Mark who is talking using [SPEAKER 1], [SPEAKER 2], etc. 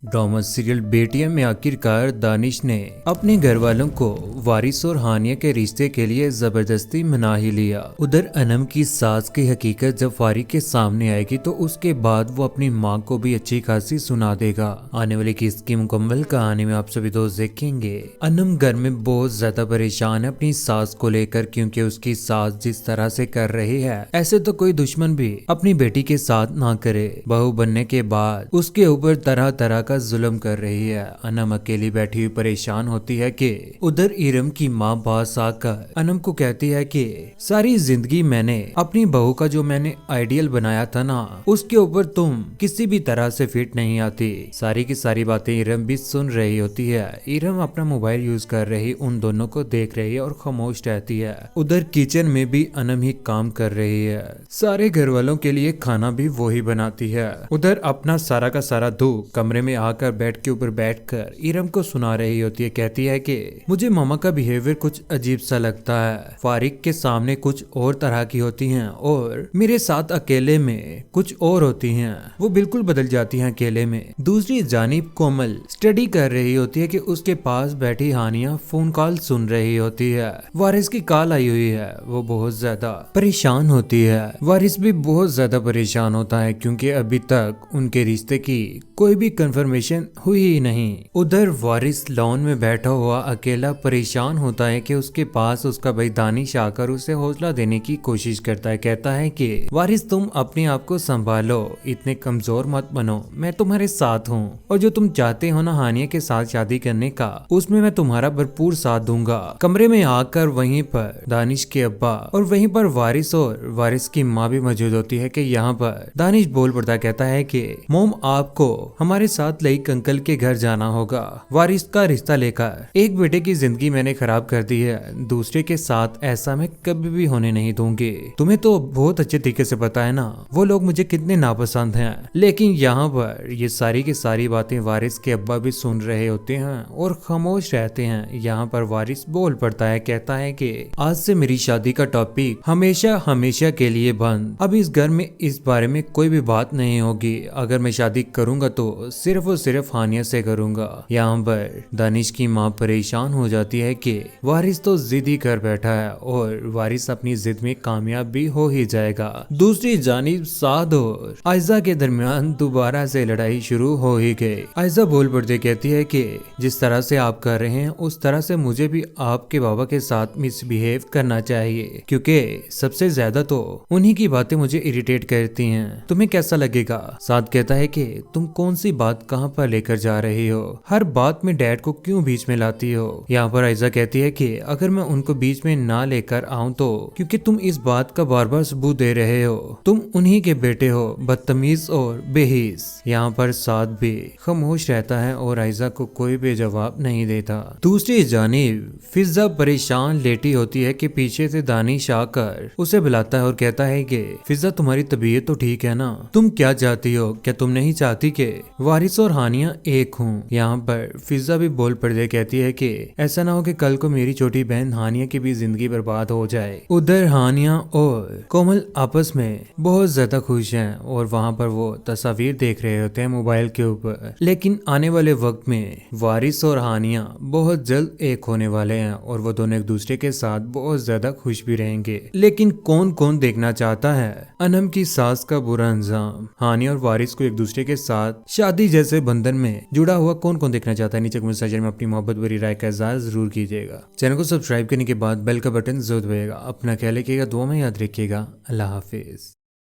[SPEAKER 1] Drama serial बेटियां में आखिरकार दानिश ने अपने घर वालों को वारिस और हानिया के रिश्ते के लिए जबरदस्ती मना ही लिया। उधर अनम की सास की हकीकत जब फारिक के सामने आएगी तो उसके बाद वो अपनी माँ को भी अच्छी खासी सुना देगा। आने वाली किस्त की मुकम्मल कहानी में आप सभी दोस्त देखेंगे। अनम घर में बहुत ज्यादा परेशान है अपनी सास को लेकर, क्योंकि उसकी सास जिस तरह से कर रही है ऐसे तो कोई दुश्मन भी अपनी बेटी के साथ ना करे। बहू बनने के बाद उसके ऊपर तरह तरह का जुल्म कर रही है। अनम अकेली बैठी हुई परेशान होती है कि उधर इरम की माँ पास आकर अनम को कहती है कि सारी जिंदगी मैंने अपनी बहू का जो मैंने आइडियल बनाया था ना, उसके ऊपर तुम किसी भी तरह से फिट नहीं आती। सारी की सारी बातें इरम भी सुन रही होती है। इरम अपना मोबाइल यूज कर रही उन दोनों को देख रही है और खामोश रहती है। उधर किचन में भी अनम ही काम कर रही है। सारे घर वालों के लिए खाना भी वो ही बनाती है। उधर अपना सारा का सारा दुख कमरे में आकर बेड के ऊपर बैठकर इरम को सुना रही होती है। कहती है कि मुझे मामा का बिहेवियर कुछ अजीब सा लगता है। फारिक के सामने कुछ और तरह की होती हैं और मेरे साथ अकेले में कुछ और होती हैं। वो बिल्कुल बदल जाती हैं अकेले में। दूसरी जानिब कोमल स्टडी कर रही होती है कि उसके पास बैठी हानिया फोन कॉल सुन रही होती है। वारिस की कॉल आई हुई है। वो बहुत ज्यादा परेशान होती है। वारिस भी बहुत ज्यादा परेशान होता है क्योंकि अभी तक उनके रिश्ते की कोई भी कंफर्मेशन हुई ही नहीं। उधर वारिस लॉन में बैठा हुआ अकेला परेशान होता है कि उसके पास उसका भाई दानिश आकर उसे हौसला देने की कोशिश करता है। कहता है कि वारिस तुम अपने आप को संभालो, इतने कमजोर मत बनो, मैं तुम्हारे साथ हूँ और जो तुम चाहते हो ना हानिया के साथ शादी करने का, उसमें मैं तुम्हारा भरपूर साथ दूंगा। कमरे में आकर वहीं पर दानिश के अब्बा और वहीं पर वारिस और वारिस की माँ भी मौजूद होती है कि यहाँ पर दानिश बोल पड़ता कहता है कि मोम आपको हमारे साथ लई अंकल के घर जाना होगा। वारिस का रिश्ता लेकर एक बेटे की जिंदगी मैंने खराब कर दी है, दूसरे के साथ ऐसा मैं कभी भी होने नहीं दूंगी। तुम्हें तो बहुत अच्छे तरीके से पता है ना वो लोग मुझे कितने नापसंद हैं। लेकिन यहाँ पर ये सारी की सारी बातें वारिस के अब्बा भी सुन रहे होते हैं और खामोश रहते हैं। यहाँ पर वारिस बोल पड़ता है, कहता है कि आज से मेरी शादी का टॉपिक हमेशा हमेशा के लिए बंद। अब इस घर में इस बारे में कोई भी बात नहीं होगी। अगर मैं शादी करूंगा तो सिर्फ और सिर्फ हानिया से करूंगा। यहाँ पर दानिश की माँ परेशान हो जाती है कि वारिस तो जिद ही कर बैठा है और वारिस अपनी जिद में कामयाब भी हो ही जाएगा। दूसरी जानिब साद और आयजा के दरमियान दोबारा से लड़ाई शुरू हो ही गई। आयजा बोल पड़ते कहती है कि जिस तरह से आप कर रहे हैं उस तरह से मुझे भी आपके बाबा के साथ मिसबिहेव करना चाहिए, क्योंकि सबसे ज्यादा तो उन्हीं की बातें मुझे इरिटेट करती हैं। तुम्हें कैसा लगेगा? साद कहता है कि तुम कौन सी बात कहाँ पर लेकर जा रही हो, हर बात में डैड को क्यों बीच में लाती हो? यहाँ पर आयजा कहती है कि अगर मैं उनको बीच में ना लेकर आऊँ तो क्योंकि तुम इस बात का बार बार सबूत दे रहे हो, तुम उन्हीं के बेटे हो, बदतमीज और बेहिस। यहाँ पर साद भी खामोश रहता है और आयजा को कोई भी जवाब नहीं देता। दूसरी जानिब फिजा परेशान लेटी होती है कि पीछे से दानिश आकर उसे बुलाता है और कहता है कि फिजा तुम्हारी तबीयत तो ठीक है ना? तुम क्या चाहती हो? क्या तुम नहीं चाहती कि वारिस और हानिया एक हूँ? यहाँ पर फिजा भी बोल पड़े कहती है कि ऐसा ना हो कि कल को मेरी छोटी बहन हानिया की भी जिंदगी बर्बाद हो जाए। उधर हानिया और कोमल आपस में बहुत ज्यादा खुश हैं और वहाँ पर वो तस्वीर देख रहे होते हैं मोबाइल के ऊपर। लेकिन आने वाले वक्त में वारिस और हानिया बहुत जल्द एक होने वाले हैं और वो दोनों एक दूसरे के साथ बहुत ज्यादा खुश भी रहेंगे। लेकिन कौन कौन देखना चाहता है अनम की सास का बुरा अंजाम? हानिया और वारिस को एक दूसरे के साथ शादी जैसे बंधन में जुड़ा हुआ कौन कौन देखना चाहता है? नीचे कमेंट सेक्शन में अपनी मोहब्बत भरी राय का इज़हार जरूर कीजिएगा। चैनल को सब्सक्राइब करने के बाद बेल का बटन जरूर दबाइएगा। अपना ख्याल रखिएगा, दुआ में याद रखिएगा। अल्लाह हाफिज।